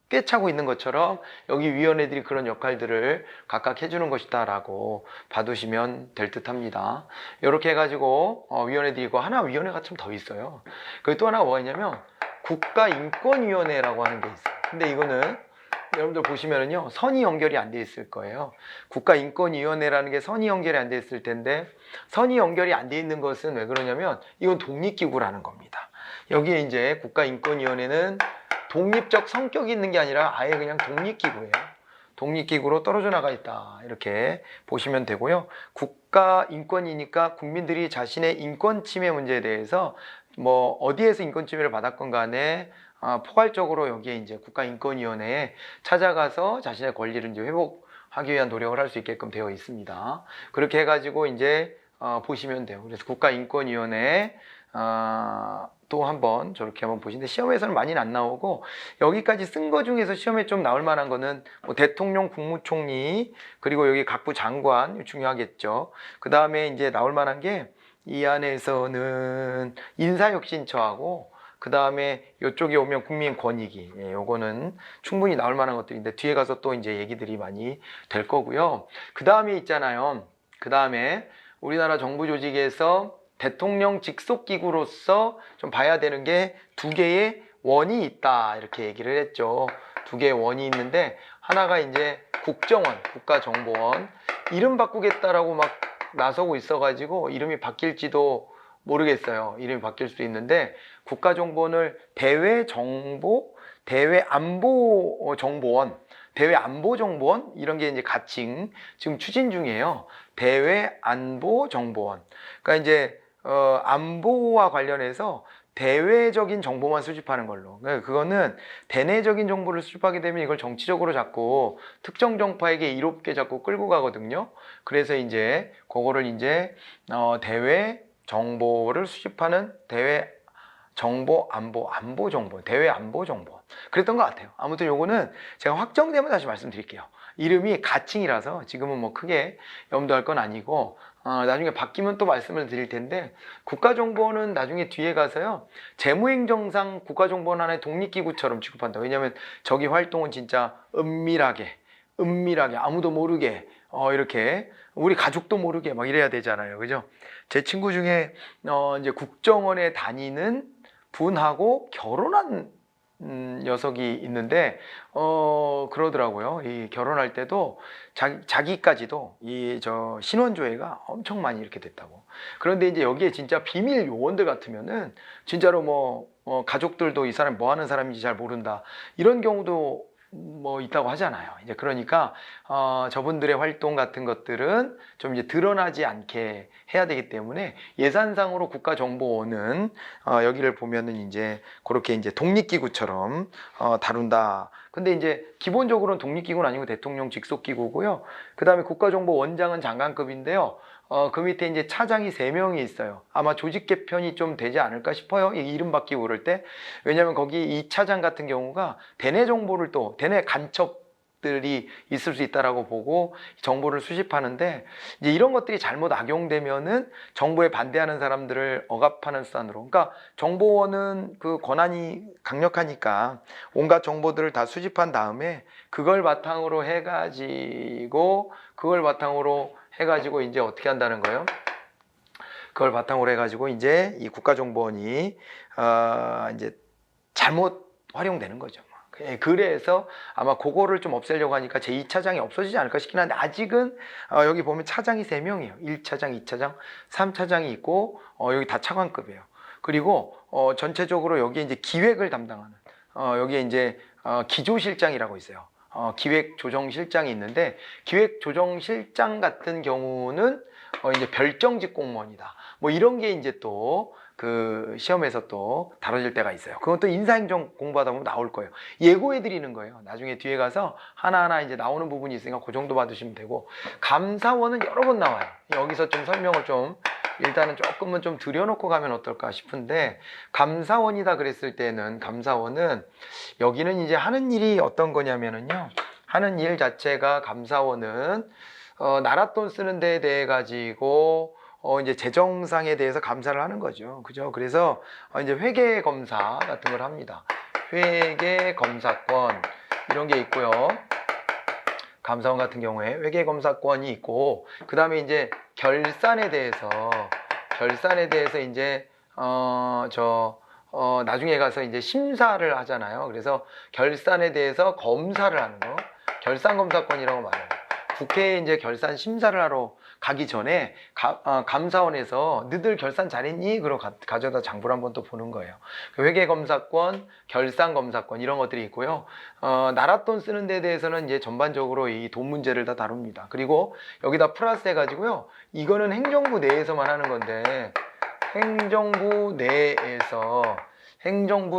S1: 꿰차고 있는 것처럼 여기 위원회들이 그런 역할들을 각각 해주는 것이다 라고 봐두시면 될 듯 합니다. 이렇게 해가지고 위원회들이 있고 하나 위원회가 좀 더 있어요. 그리고 또 하나가 뭐가 있냐면 국가인권위원회라고 하는 게 있어요. 근데 이거는 여러분들 보시면은요 선이 연결이 안 돼 있을 거예요. 국가인권위원회라는 게 선이 연결이 안 돼 있을 텐데 선이 연결이 안 돼 있는 것은 왜 그러냐면 이건 독립기구라는 겁니다. 여기에 이제 국가인권위원회는 독립적 성격이 있는 게 아니라 아예 그냥 독립기구예요. 독립기구로 떨어져 나가 있다. 이렇게 보시면 되고요. 국가인권이니까 국민들이 자신의 인권 침해 문제에 대해서 뭐 어디에서 인권 침해를 받았건 간에 포괄적으로 여기에 이제 국가인권위원회에 찾아가서 자신의 권리를 이제 회복하기 위한 노력을 할 수 있게끔 되어 있습니다. 그렇게 해가지고 이제 보시면 돼요. 그래서 국가인권위원회 또 한번 저렇게 한번 보시는데 시험에서는 많이는 안 나오고 여기까지 쓴 거 중에서 시험에 좀 나올 만한 거는 뭐 대통령, 국무총리 그리고 여기 각부 장관 중요하겠죠. 그 다음에 이제 나올 만한 게 이 안에서는 인사혁신처하고 그 다음에 이쪽에 오면 국민권익위, 요거는 충분히 나올 만한 것들인데 뒤에 가서 또 이제 얘기들이 많이 될 거고요. 그 다음에 있잖아요. 그 다음에 우리나라 정부 조직에서 대통령 직속기구로서 좀 봐야 되는 게 두 개의 원이 있다. 이렇게 얘기를 했죠. 두 개의 원이 있는데 하나가 이제 국정원, 국가정보원. 이름 바꾸겠다라고 막 나서고 있어가지고 이름이 바뀔지도 모르겠어요. 이름이 바뀔 수도 있는데 국가정보원을 대외정보, 대외안보정보원, 대외안보정보원 이런 게 이제 가칭 지금 추진 중이에요. 대외안보정보원. 그러니까 이제 안보와 관련해서 대외적인 정보만 수집하는 걸로. 그러니까 그거는 대내적인 정보를 수집하게 되면 이걸 정치적으로 자꾸 특정 정파에게 이롭게 자꾸 끌고 가거든요. 그래서 이제 그거를 이제 대외 정보를 수집하는 대외 정보 안보 정보 대외 안보 정보 그랬던 것 같아요. 아무튼 요거는 제가 확정되면 다시 말씀드릴게요. 이름이 가칭이라서 지금은 뭐 크게 염두할 건 아니고 나중에 바뀌면 또 말씀을 드릴 텐데 국가정보원은 나중에 뒤에 가서요 재무행정상 국가정보원 하나의 독립기구처럼 취급한다. 왜냐하면 저기 활동은 진짜 은밀하게 아무도 모르게 이렇게 우리 가족도 모르게 막 이래야 되잖아요. 그죠? 제 친구 중에 이제 국정원에 다니는 분하고 결혼한 녀석이 있는데 그러더라고요. 이 결혼할 때도 자기까지도 이 저 신원조회가 엄청 많이 이렇게 됐다고. 그런데 이제 여기에 진짜 비밀 요원들 같으면은 진짜로 뭐 가족들도 이 사람 뭐 하는 사람인지 잘 모른다 이런 경우도 뭐 있다고 하잖아요. 이제 그러니까 저분들의 활동 같은 것들은 좀 이제 드러나지 않게 해야 되기 때문에 예산상으로 국가정보원은 여기를 보면은 이제 그렇게 이제 독립기구처럼 다룬다. 근데 이제 기본적으로는 독립기구는 아니고 대통령 직속기구고요. 그 다음에 국가정보원장은 장관급인데요. 그 밑에 이제 차장이 3명이 있어요. 아마 조직 개편이 좀 되지 않을까 싶어요. 이름 바뀌고 그럴 때. 왜냐하면 거기 이 차장 같은 경우가 대내 정보를 또 대내 간첩들이 있을 수 있다라고 보고 정보를 수집하는데 이제 이런 것들이 잘못 악용되면은 정부에 반대하는 사람들을 억압하는 수단으로. 그러니까 정보원은 그 권한이 강력하니까 온갖 정보들을 다 수집한 다음에 그걸 바탕으로 해가지고 이제 어떻게 한다는 거예요? 그걸 바탕으로 해가지고 이제 이 국가정보원이 이제 잘못 활용되는 거죠. 그래서 아마 그거를 좀 없애려고 하니까 제2차장이 없어지지 않을까 싶긴 한데 아직은 여기 보면 차장이 3명이에요. 1차장, 2차장, 3차장이 있고 여기 다 차관급이에요. 그리고 전체적으로 여기에 이제 기획을 담당하는 여기에 이제 기조실장이라고 있어요. 기획조정실장이 있는데 기획조정실장 같은 경우는 이제 별정직 공무원이다. 뭐 이런 게 이제 또 그 시험에서 또 다뤄질 때가 있어요. 그건 또 인사행정 공부하다 보면 나올 거예요. 예고해 드리는 거예요. 나중에 뒤에 가서 하나하나 이제 나오는 부분이 있으니까 그 정도 받으시면 되고 감사원은 여러 번 나와요. 여기서 좀 설명을 좀 일단은 조금은 좀 들여놓고 가면 어떨까 싶은데 감사원이다 그랬을 때는 감사원은 여기는 이제 하는 일이 어떤 거냐면은요. 하는 일 자체가 감사원은 나라 돈 쓰는 데에 대해 가지고 이제 재정상에 대해서 감사를 하는 거죠. 그죠? 그래서 이제 회계 검사 같은 걸 합니다. 회계 검사권 이런 게 있고요. 감사원 같은 경우에 회계 검사권이 있고 그 다음에 이제 결산에 대해서 이제 나중에 가서 이제 심사를 하잖아요. 그래서 결산에 대해서 검사를 하는 거 결산검사권이라고 말해요. 국회에 이제 결산 심사를 하러 가기 전에 감사원에서 너희들 결산 잘했니? 그러고 가져다 장부를 한번 또 보는 거예요. 회계검사권, 결산검사권 이런 것들이 있고요. 나랏돈 쓰는 데 대해서는 이제 전반적으로 이 돈 문제를 다 다룹니다. 그리고 여기다 플러스 해가지고요. 이거는 행정부 내에서만 하는 건데 행정부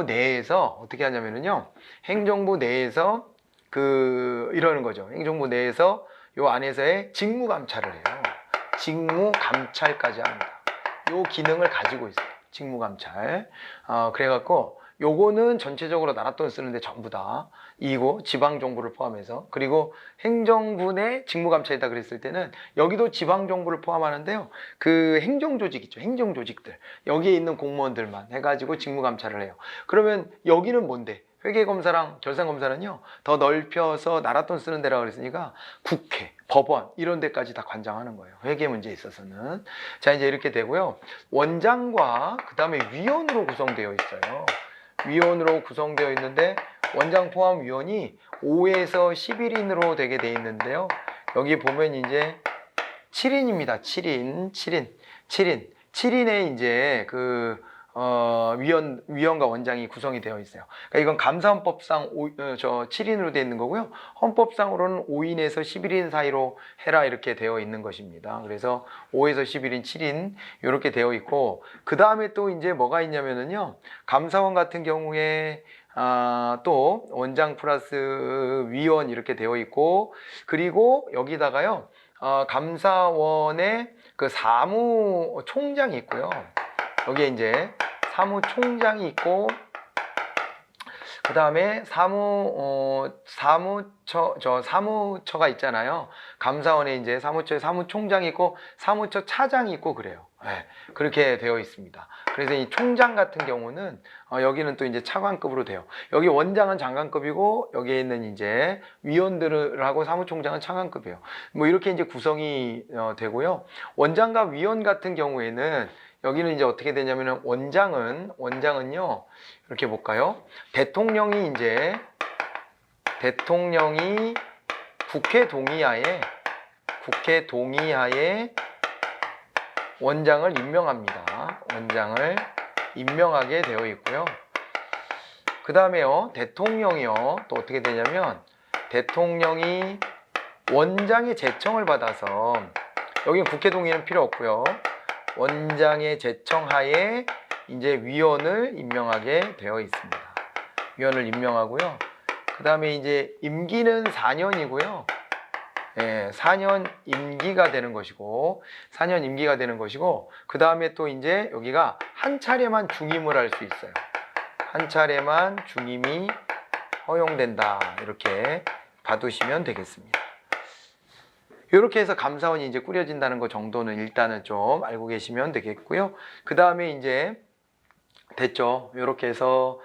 S1: 내에서 어떻게 하냐면요. 행정부 내에서 이러는 거죠. 행정부 내에서 요 안에서의 직무 감찰을 해요. 직무 감찰까지 합니다. 요 기능을 가지고 있어요. 직무 감찰. 그래갖고 요거는 전체적으로 나랏돈 쓰는데 전부 다 이고 지방 정부를 포함해서 그리고 행정부 내 직무 감찰이다 그랬을 때는 여기도 지방 정부를 포함하는데요. 그 행정 조직 있죠. 행정 조직들 여기에 있는 공무원들만 해가지고 직무 감찰을 해요. 그러면 여기는 뭔데? 회계검사랑 결산검사는요 더 넓혀서 나랏돈 쓰는 데라고 그랬으니까 국회, 법원 이런 데까지 다 관장하는 거예요. 회계 문제에 있어서는. 자, 이제 이렇게 되고요. 원장과 그 다음에 위원으로 구성되어 있어요. 위원으로 구성되어 있는데 원장 포함 위원이 5에서 11인으로 되게 돼 있는데요. 여기 보면 이제 7인입니다. 7인에 이제 위원과 원장이 구성이 되어 있어요. 그러니까 이건 감사헌법상 7인으로 되어 있는 거고요. 헌법상으로는 5인에서 11인 사이로 해라 이렇게 되어 있는 것입니다. 그래서 5에서 11인, 7인 이렇게 되어 있고 그 다음에 또 이제 뭐가 있냐면은요. 감사원 같은 경우에 또 원장 플러스 위원 이렇게 되어 있고 그리고 여기다가요. 감사원의 그 사무총장이 있고요. 여기에 이제 사무총장이 있고 그 다음에 사무처가 있잖아요. 감사원에 이제 사무처에 사무총장이 있고 사무처 차장이 있고 그래요. 네, 그렇게 되어 있습니다. 그래서 이 총장 같은 경우는 여기는 또 이제 차관급으로 돼요. 여기 원장은 장관급이고 여기에 있는 이제 위원들하고 사무총장은 차관급이에요. 뭐 이렇게 이제 구성이 되고요. 원장과 위원 같은 경우에는 여기는 이제 어떻게 되냐면은 원장은요 이렇게 볼까요? 대통령이 국회 동의하에 원장을 임명합니다. 원장을 임명하게 되어 있고요. 그 다음에요 대통령이요 또 어떻게 되냐면 대통령이 원장의 제청을 받아서 여기는 국회 동의는 필요 없고요. 원장의 제청하에 이제 위원을 임명하게 되어 있습니다. 위원을 임명하고요. 그 다음에 이제 임기는 4년이고요. 4년 임기가 되는 것이고, 그 다음에 또 이제 여기가 한 차례만 중임을 할 수 있어요. 한 차례만 중임이 허용된다. 이렇게 봐두시면 되겠습니다. 이렇게 해서 감사원이 이제 꾸려진다는 것 정도는 일단은 좀 알고 계시면 되겠고요. 그 다음에 이제 됐죠. 이렇게 해서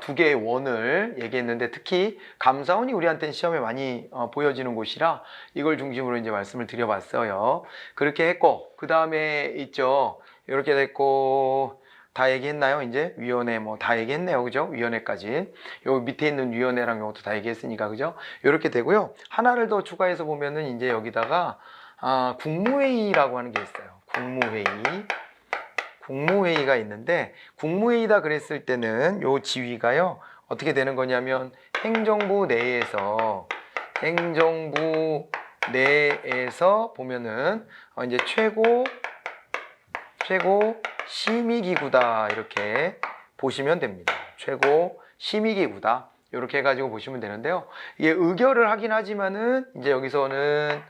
S1: 두 개의 원을 얘기했는데 특히 감사원이 우리한테는 시험에 많이 보여지는 곳이라 이걸 중심으로 이제 말씀을 드려봤어요. 그렇게 했고 그 다음에 있죠. 이렇게 됐고 다 얘기했나요? 이제 위원회 뭐 다 얘기했네요. 그죠? 위원회까지. 요 밑에 있는 위원회랑 요것도 다 얘기했으니까 그죠? 이렇게 되고요. 하나를 더 추가해서 보면은 이제 여기다가 국무회의라고 하는 게 있어요. 국무회의가 있는데 국무회의다 그랬을 때는 요 지위가요. 어떻게 되는 거냐면 행정부 내에서 보면은 이제 최고 심의기구다 이렇게 보시면 됩니다. 최고 심의기구다 이렇게 해가지고 보시면 되는데요. 이게 의결을 하긴 하지만은 이제 여기서는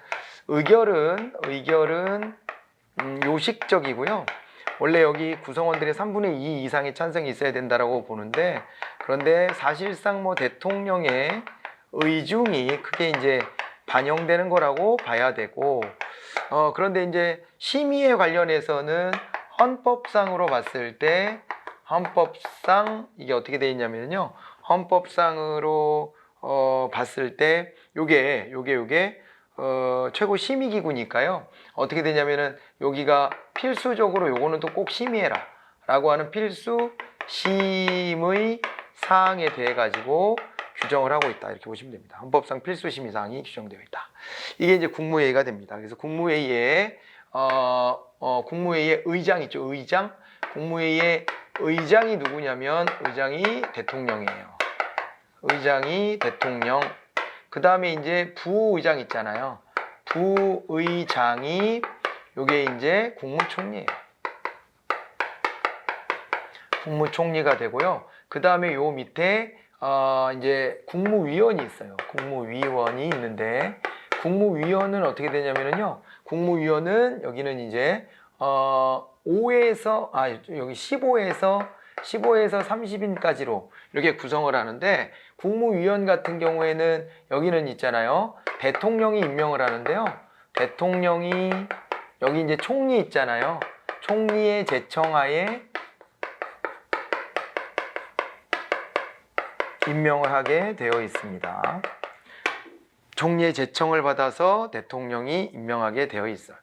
S1: 의결은 요식적이고요. 원래 여기 구성원들의 3분의 2 이상의 찬성이 있어야 된다라고 보는데 그런데 사실상 뭐 대통령의 의중이 크게 이제 반영되는 거라고 봐야 되고 그런데 이제 심의에 관련해서는 헌법상으로 봤을 때 헌법상 이게 어떻게 되어 있냐면요. 헌법상으로 봤을 때 요게 최고 심의기구니까요. 어떻게 되냐면은 여기가 필수적으로 요거는 또 꼭 심의해라 라고 하는 필수 심의 사항에 대해 가지고 규정을 하고 있다 이렇게 보시면 됩니다. 헌법상 필수 심의 사항이 규정되어 있다. 이게 이제 국무회의가 됩니다. 그래서 국무회의의 의장 있죠. 의장. 국무회의의 의장이 누구냐면 의장이 대통령이에요. 의장이 대통령. 그 다음에 이제 부의장 있잖아요. 부의장이 요게 이제 국무총리예요. 국무총리가 되고요. 그 다음에 요 밑에 이제 국무위원이 있어요. 국무위원이 있는데 국무위원은 어떻게 되냐면요. 국무위원은 여기는 이제 5에서 여기 15에서 30인까지로 이렇게 구성을 하는데 국무위원 같은 경우에는 여기는 있잖아요. 대통령이 임명을 하는데요. 대통령이 여기 이제 총리 있잖아요. 총리의 제청하에 임명을 하게 되어 있습니다. 총리의 제청을 받아서 대통령이 임명하게 되어 있어요.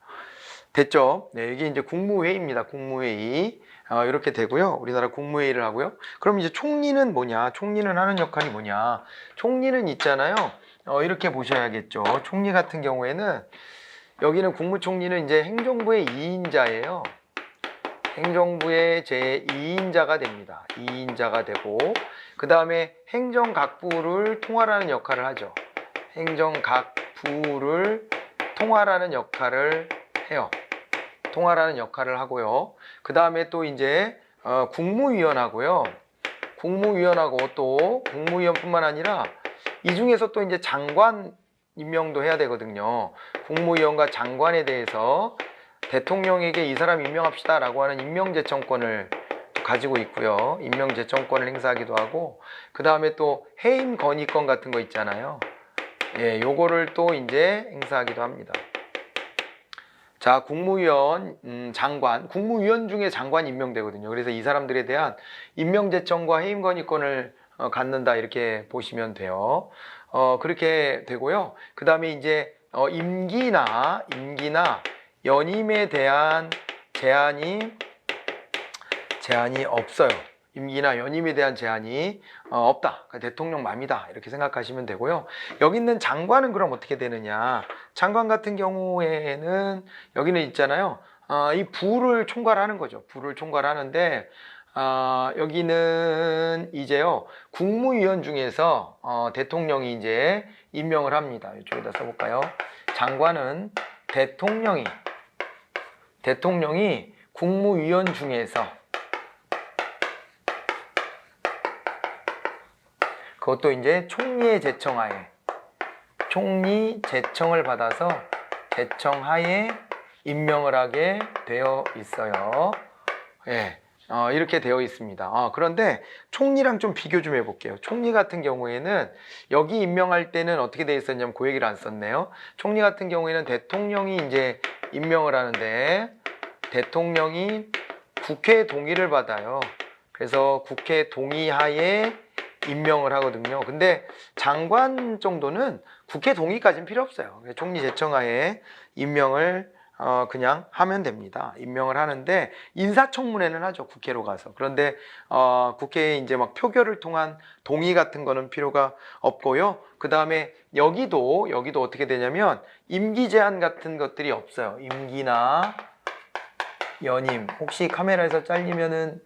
S1: 됐죠? 네, 이게 이제 국무회의입니다. 국무회의. 이렇게 되고요. 우리나라 국무회의를 하고요. 그럼 이제 총리는 뭐냐? 총리는 하는 역할이 뭐냐? 총리는 있잖아요. 이렇게 보셔야겠죠. 총리 같은 경우에는 여기는 국무총리는 이제 행정부의 2인자예요. 행정부의 제2인자가 됩니다. 2인자가 되고 그 다음에 행정각부를 통할하는 역할을 하죠. 행정각부를 통할하는 역할을 해요. 통할하는 역할을 하고요. 그 다음에 또 이제 국무위원하고요. 국무위원하고 또 국무위원뿐만 아니라 이 중에서 또 이제 장관 임명도 해야 되거든요. 국무위원과 장관에 대해서 대통령에게 이 사람 임명합시다 라고 하는 임명제청권을 가지고 있고요. 임명제청권을 행사하기도 하고 그 다음에 또 해임 건의권 같은 거 있잖아요. 예, 요거를 또 이제 행사하기도 합니다. 자, 국무위원, 장관, 국무위원 중에 장관 임명되거든요. 그래서 이 사람들에 대한 임명제청과 해임건의권을 갖는다 이렇게 보시면 돼요. 그렇게 되고요. 그 다음에 이제 임기나 연임에 대한 제한이 없어요. 임기나 연임에 대한 제한이 없다. 그러니까 대통령 맘이다. 이렇게 생각하시면 되고요. 여기 있는 장관은 그럼 어떻게 되느냐. 장관 같은 경우에는 여기는 있잖아요. 이 부를 총괄하는 거죠. 부를 총괄하는데 여기는 이제요. 국무위원 중에서 대통령이 이제 임명을 합니다. 이쪽에다 써볼까요? 장관은 대통령이 국무위원 중에서 그것도 이제 총리의 제청하에 총리 제청을 받아서 제청하에 임명을 하게 되어 있어요. 예, 이렇게 되어 있습니다. 그런데 총리랑 좀 비교 좀 해볼게요. 총리 같은 경우에는 여기 임명할 때는 어떻게 되어 있었냐면 그 얘기를 안 썼네요. 총리 같은 경우에는 대통령이 이제 임명을 하는데 대통령이 국회 동의를 받아요. 그래서 국회 동의하에 임명을 하거든요. 근데 장관 정도는 국회 동의까지는 필요 없어요. 총리 제청하에 임명을 그냥 하면 됩니다. 임명을 하는데 인사청문회는 하죠. 국회로 가서. 그런데 국회에 이제 막 표결을 통한 동의 같은 거는 필요가 없고요. 그 다음에 여기도 어떻게 되냐면 임기 제한 같은 것들이 없어요. 임기나 연임. 혹시 카메라에서 잘리면은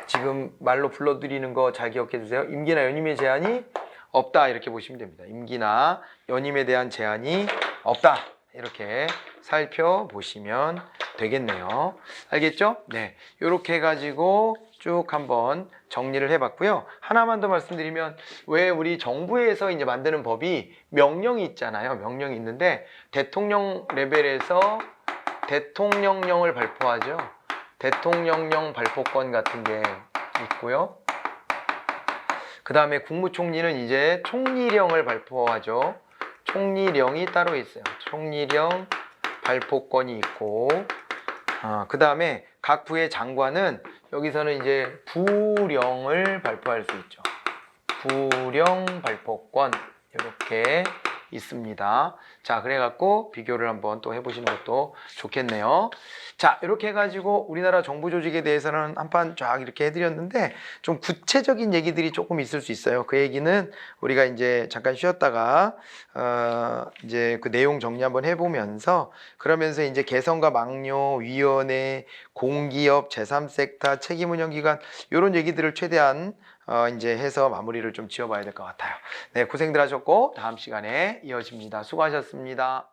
S1: 지금 말로 불러드리는 거 잘 기억해 주세요. 임기나 연임의 제한이 없다 이렇게 보시면 됩니다. 임기나 연임에 대한 제한이 없다 이렇게 살펴보시면 되겠네요. 알겠죠? 네, 이렇게 해가지고 쭉 한번 정리를 해봤고요. 하나만 더 말씀드리면 왜 우리 정부에서 이제 만드는 법이 명령이 있잖아요. 명령이 있는데 대통령 레벨에서 대통령령을 발표하죠. 대통령령 발표권 같은 게 있고요. 그 다음에 국무총리는 이제 총리령을 발표하죠. 총리령이 따로 있어요. 총리령 발표권이 있고, 그 다음에 각 부의 장관은 여기서는 이제 부령을 발표할 수 있죠. 부령 발표권 이렇게 있습니다. 자, 그래갖고 비교를 한번 또 해보시는 것도 좋겠네요. 자, 이렇게 해가지고 우리나라 정부 조직에 대해서는 한 판 쫙 이렇게 해드렸는데 좀 구체적인 얘기들이 조금 있을 수 있어요. 그 얘기는 우리가 이제 잠깐 쉬었다가 이제 그 내용 정리 한번 해보면서 그러면서 이제 개성과 막료, 위원회, 공기업, 제3섹터, 책임운영기관 이런 얘기들을 최대한 이제 해서 마무리를 좀 지어봐야 될 것 같아요. 네, 고생들 하셨고 다음 시간에 이어집니다. 수고하셨습니다.